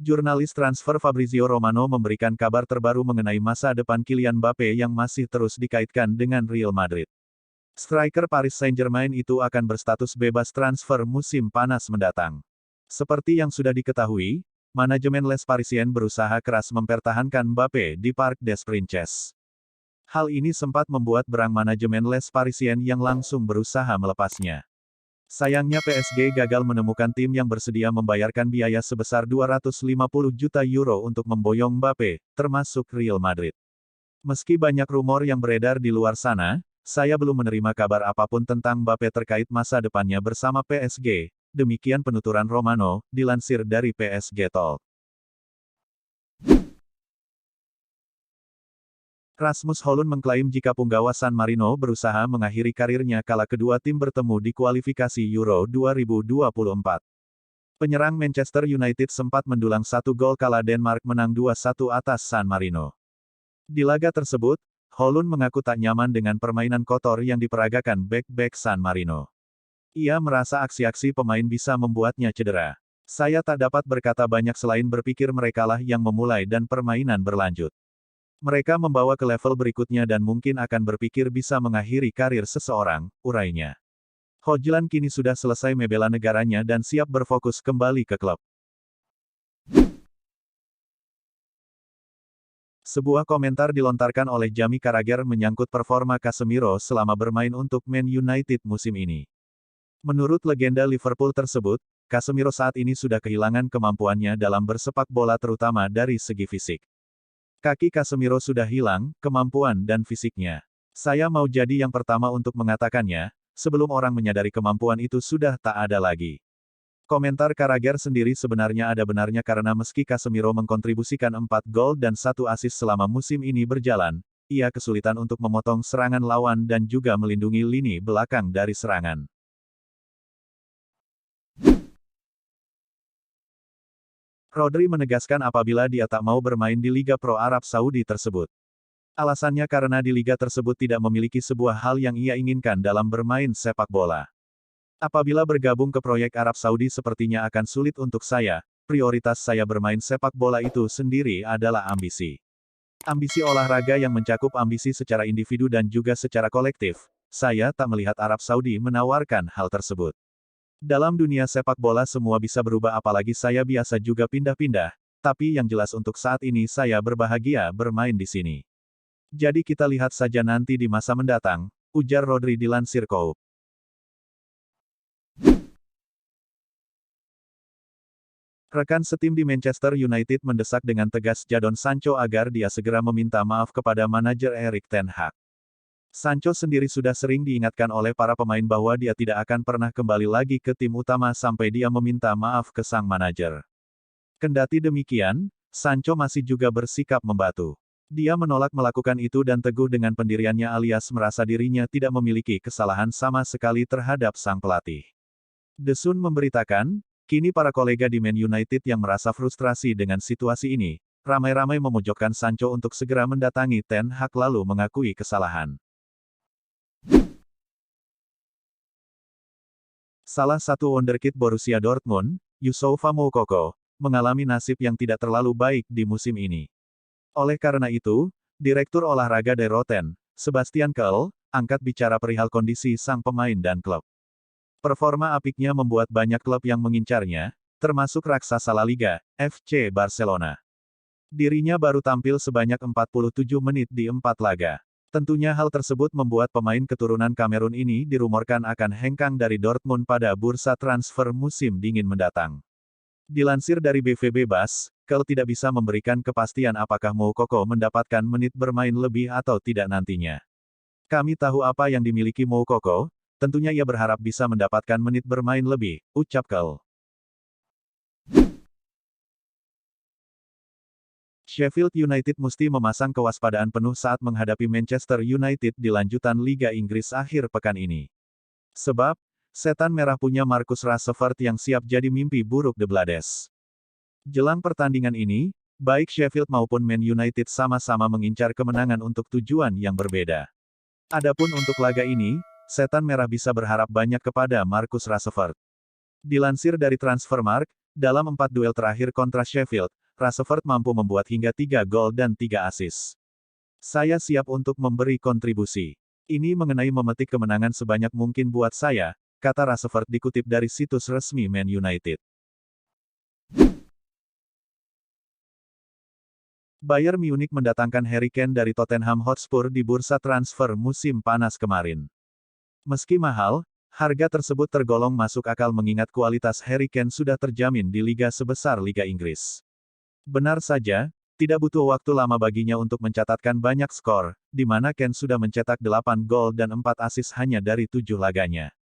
Jurnalis transfer Fabrizio Romano memberikan kabar terbaru mengenai masa depan Kylian Mbappe yang masih terus dikaitkan dengan Real Madrid. Striker Paris Saint-Germain itu akan berstatus bebas transfer musim panas mendatang. Seperti yang sudah diketahui, manajemen Les Parisiens berusaha keras mempertahankan Mbappe di Parc des Princes. Hal ini sempat membuat berang manajemen Les Parisiens yang langsung berusaha melepasnya. Sayangnya PSG gagal menemukan tim yang bersedia membayarkan biaya sebesar 250 juta euro untuk memboyong Mbappe, termasuk Real Madrid. Meski banyak rumor yang beredar di luar sana, saya belum menerima kabar apapun tentang Mbappe terkait masa depannya bersama PSG, demikian penuturan Romano, dilansir dari PSG Talk. Rasmus Højlund mengklaim jika punggawa San Marino berusaha mengakhiri karirnya kala kedua tim bertemu di kualifikasi Euro 2024. Penyerang Manchester United sempat mendulang 1 gol kala Denmark menang 2-1 atas San Marino. Di laga tersebut, Højlund mengaku tak nyaman dengan permainan kotor yang diperagakan bek-bek San Marino. Ia merasa aksi-aksi pemain bisa membuatnya cedera. Saya tak dapat berkata banyak selain berpikir merekalah yang memulai dan permainan berlanjut. Mereka membawa ke level berikutnya dan mungkin akan berpikir bisa mengakhiri karir seseorang, urainya. Højlund kini sudah selesai membela negaranya dan siap berfokus kembali ke klub. Sebuah komentar dilontarkan oleh Jamie Carragher menyangkut performa Casemiro selama bermain untuk Man United musim ini. Menurut legenda Liverpool tersebut, Casemiro saat ini sudah kehilangan kemampuannya dalam bersepak bola terutama dari segi fisik. Kaki Casemiro sudah hilang, kemampuan dan fisiknya. Saya mau jadi yang pertama untuk mengatakannya, sebelum orang menyadari kemampuan itu sudah tak ada lagi. Komentar Carragher sendiri sebenarnya ada benarnya karena meski Casemiro mengkontribusikan 4 gol dan 1 assist selama musim ini berjalan, ia kesulitan untuk memotong serangan lawan dan juga melindungi lini belakang dari serangan. Rodri menegaskan apabila dia tak mau bermain di Liga Pro Arab Saudi tersebut. Alasannya karena di liga tersebut tidak memiliki sebuah hal yang ia inginkan dalam bermain sepak bola. Apabila bergabung ke proyek Arab Saudi sepertinya akan sulit untuk saya, prioritas saya bermain sepak bola itu sendiri adalah ambisi. Ambisi olahraga yang mencakup ambisi secara individu dan juga secara kolektif, saya tak melihat Arab Saudi menawarkan hal tersebut. Dalam dunia sepak bola semua bisa berubah apalagi saya biasa juga pindah-pindah, tapi yang jelas untuk saat ini saya berbahagia bermain di sini. Jadi kita lihat saja nanti di masa mendatang, ujar Rodri dilansir Koop. Rekan setim di Manchester United mendesak dengan tegas Jadon Sancho agar dia segera meminta maaf kepada manajer Erik ten Hag. Sancho sendiri sudah sering diingatkan oleh para pemain bahwa dia tidak akan pernah kembali lagi ke tim utama sampai dia meminta maaf ke sang manajer. Kendati demikian, Sancho masih juga bersikap membatu. Dia menolak melakukan itu dan teguh dengan pendiriannya alias merasa dirinya tidak memiliki kesalahan sama sekali terhadap sang pelatih. The Sun memberitakan, kini para kolega di Man United yang merasa frustrasi dengan situasi ini, ramai-ramai memojokkan Sancho untuk segera mendatangi Ten Hag lalu mengakui kesalahan. Salah satu wonderkid Borussia Dortmund, Youssoufa Moukoko, mengalami nasib yang tidak terlalu baik di musim ini. Oleh karena itu, Direktur Olahraga Der Roten, Sebastian Kehl, angkat bicara perihal kondisi sang pemain dan klub. Performa apiknya membuat banyak klub yang mengincarnya, termasuk raksasa La Liga, FC Barcelona. Dirinya baru tampil sebanyak 47 menit di 4 laga. Tentunya hal tersebut membuat pemain keturunan Kamerun ini dirumorkan akan hengkang dari Dortmund pada bursa transfer musim dingin mendatang. Dilansir dari BVB Bas, Kehl tidak bisa memberikan kepastian apakah Moukoko mendapatkan menit bermain lebih atau tidak nantinya. Kami tahu apa yang dimiliki Moukoko, tentunya ia berharap bisa mendapatkan menit bermain lebih, ucap Kehl. Sheffield United mesti memasang kewaspadaan penuh saat menghadapi Manchester United di lanjutan Liga Inggris akhir pekan ini. Sebab, setan merah punya Marcus Rashford yang siap jadi mimpi buruk The Blades. Jelang pertandingan ini, baik Sheffield maupun Man United sama-sama mengincar kemenangan untuk tujuan yang berbeda. Adapun untuk laga ini, setan merah bisa berharap banyak kepada Marcus Rashford. Dilansir dari Transfermarkt, Dalam 4 duel terakhir kontra Sheffield, Rashford mampu membuat hingga 3 gol dan 3 assist. Saya siap untuk memberi kontribusi. Ini mengenai memetik kemenangan sebanyak mungkin buat saya, kata Rashford dikutip dari situs resmi Man United. Bayern Munich mendatangkan Harry Kane dari Tottenham Hotspur di bursa transfer musim panas kemarin. Meski mahal, harga tersebut tergolong masuk akal mengingat kualitas Harry Kane sudah terjamin di liga sebesar Liga Inggris. Benar saja, tidak butuh waktu lama baginya untuk mencatatkan banyak skor, di mana Kane sudah mencetak 8 gol dan 4 assist hanya dari 7 laganya.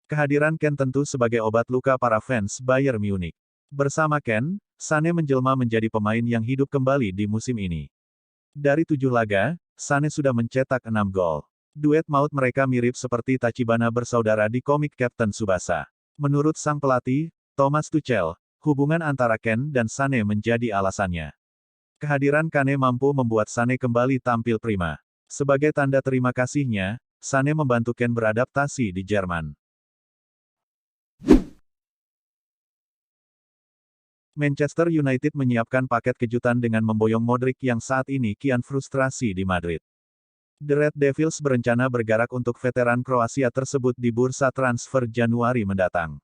Kehadiran Kane tentu sebagai obat luka para fans Bayern Munich. Bersama Kane, Sané menjelma menjadi pemain yang hidup kembali di musim ini. Dari 7 laga, Sané sudah mencetak 6 gol. Duet maut mereka mirip seperti Tachibana bersaudara di komik Captain Tsubasa. Menurut sang pelatih, Thomas Tuchel, hubungan antara Kane dan Sané menjadi alasannya. Kehadiran Kane mampu membuat Sané kembali tampil prima. Sebagai tanda terima kasihnya, Sané membantu Kane beradaptasi di Jerman. Manchester United menyiapkan paket kejutan dengan memboyong Modric yang saat ini kian frustrasi di Madrid. The Red Devils berencana bergerak untuk veteran Kroasia tersebut di bursa transfer Januari mendatang.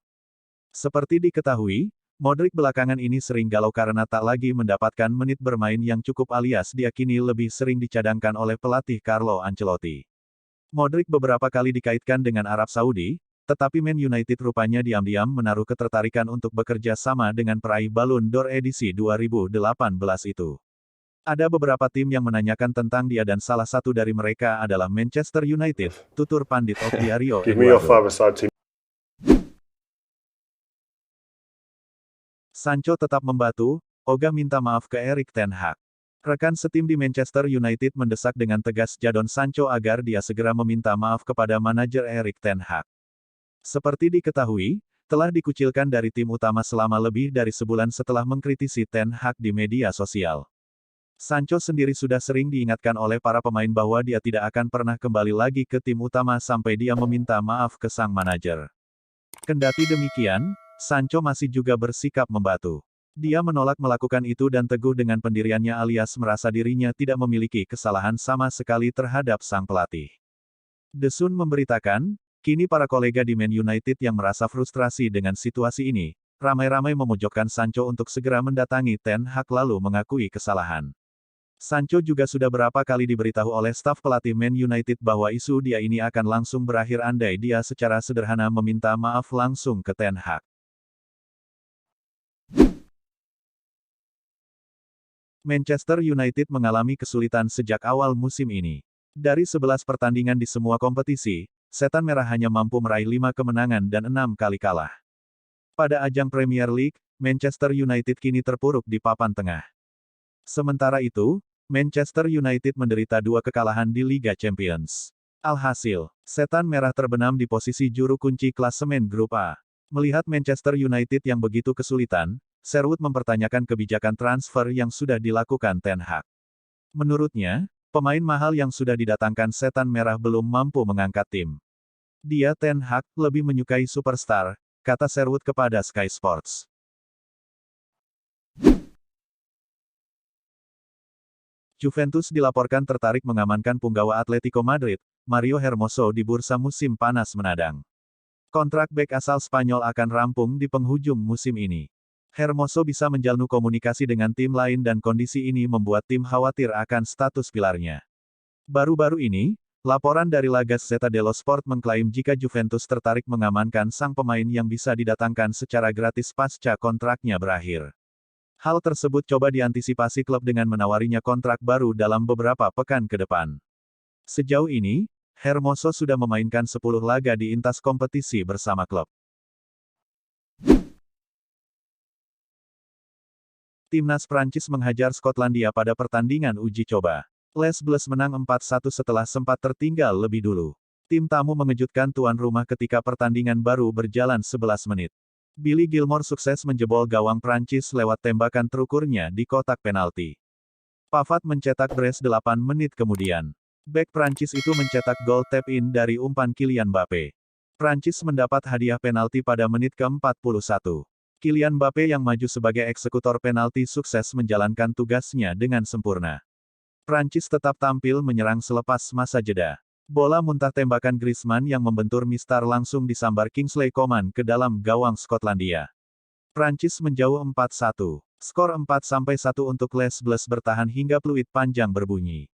Seperti diketahui, Modric belakangan ini sering galau karena tak lagi mendapatkan menit bermain yang cukup alias diakini lebih sering dicadangkan oleh pelatih Carlo Ancelotti. Modric beberapa kali dikaitkan dengan Arab Saudi, tetapi Man United rupanya diam-diam menaruh ketertarikan untuk bekerja sama dengan peraih Ballon d'Or edisi 2018 itu. Ada beberapa tim yang menanyakan tentang dia dan salah satu dari mereka adalah Manchester United, tutur pandit Ogliario Eduardo. Sancho tetap membatu, ogah minta maaf ke Erik ten Hag. Rekan setim di Manchester United mendesak dengan tegas Jadon Sancho agar dia segera meminta maaf kepada manajer Erik ten Hag. Seperti diketahui, telah dikucilkan dari tim utama selama lebih dari sebulan setelah mengkritisi Ten Hag di media sosial. Sancho sendiri sudah sering diingatkan oleh para pemain bahwa dia tidak akan pernah kembali lagi ke tim utama sampai dia meminta maaf ke sang manajer. Kendati demikian, Sancho masih juga bersikap membatu. Dia menolak melakukan itu dan teguh dengan pendiriannya alias merasa dirinya tidak memiliki kesalahan sama sekali terhadap sang pelatih. The Sun memberitakan, kini para kolega di Man United yang merasa frustrasi dengan situasi ini, ramai-ramai memojokkan Sancho untuk segera mendatangi Ten Hag lalu mengakui kesalahan. Sancho juga sudah berapa kali diberitahu oleh staf pelatih Man United bahwa isu dia ini akan langsung berakhir andai dia secara sederhana meminta maaf langsung ke Ten Hag. Manchester United mengalami kesulitan sejak awal musim ini. Dari 11 pertandingan di semua kompetisi, Setan Merah hanya mampu meraih 5 kemenangan dan 6 kali kalah. Pada ajang Premier League, Manchester United kini terpuruk di papan tengah. Sementara itu, Manchester United menderita 2 kekalahan di Liga Champions. Alhasil, Setan Merah terbenam di posisi juru kunci klasemen Grup A. Melihat Manchester United yang begitu kesulitan, Sherwood mempertanyakan kebijakan transfer yang sudah dilakukan Ten Hag. Menurutnya, pemain mahal yang sudah didatangkan Setan Merah belum mampu mengangkat tim. Dia Ten Hag lebih menyukai superstar, kata Sherwood kepada Sky Sports. Juventus dilaporkan tertarik mengamankan punggawa Atletico Madrid, Mario Hermoso di bursa musim panas menadang. Kontrak bek asal Spanyol akan rampung di penghujung musim ini. Hermoso bisa menjalin komunikasi dengan tim lain dan kondisi ini membuat tim khawatir akan status pilarnya. Baru-baru ini, laporan dari La Gazzetta dello Sport mengklaim jika Juventus tertarik mengamankan sang pemain yang bisa didatangkan secara gratis pasca kontraknya berakhir. Hal tersebut coba diantisipasi klub dengan menawarinya kontrak baru dalam beberapa pekan ke depan. Sejauh ini, Hermoso sudah memainkan 10 laga di intas kompetisi bersama klub. Timnas Prancis menghajar Skotlandia pada pertandingan uji coba. Les Bleus menang 4-1 setelah sempat tertinggal lebih dulu. Tim tamu mengejutkan tuan rumah ketika pertandingan baru berjalan 11 menit. Billy Gilmour sukses menjebol gawang Prancis lewat tembakan terukurnya di kotak penalti. Pavard mencetak brace 8 menit kemudian. Bek Prancis itu mencetak gol tap-in dari umpan Kylian Mbappé. Prancis mendapat hadiah penalti pada menit ke-41. Kylian Mbappe yang maju sebagai eksekutor penalti sukses menjalankan tugasnya dengan sempurna. Prancis tetap tampil menyerang selepas masa jeda. Bola muntah tembakan Griezmann yang membentur Mistar langsung disambar Kingsley Coman ke dalam gawang Skotlandia. Prancis menjauh 4-1. Skor 4-1 untuk Les Bleus bertahan hingga peluit panjang berbunyi.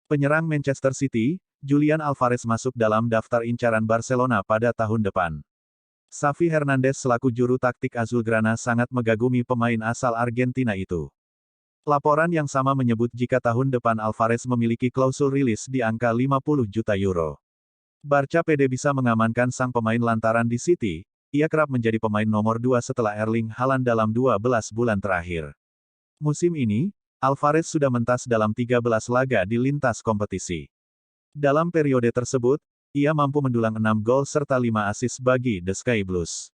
Penyerang Manchester City, Julian Alvarez masuk dalam daftar incaran Barcelona pada tahun depan. Xavi Hernandez selaku juru taktik Azulgrana sangat mengagumi pemain asal Argentina itu. Laporan yang sama menyebut jika tahun depan Alvarez memiliki klausul rilis di angka 50 juta euro. Barca PD bisa mengamankan sang pemain lantaran di City, ia kerap menjadi pemain nomor 2 setelah Erling Haaland dalam 12 bulan terakhir. Musim ini, Alvarez sudah mentas dalam 13 laga di lintas kompetisi. Dalam periode tersebut, ia mampu mendulang 6 gol serta 5 assist bagi The Sky Blues.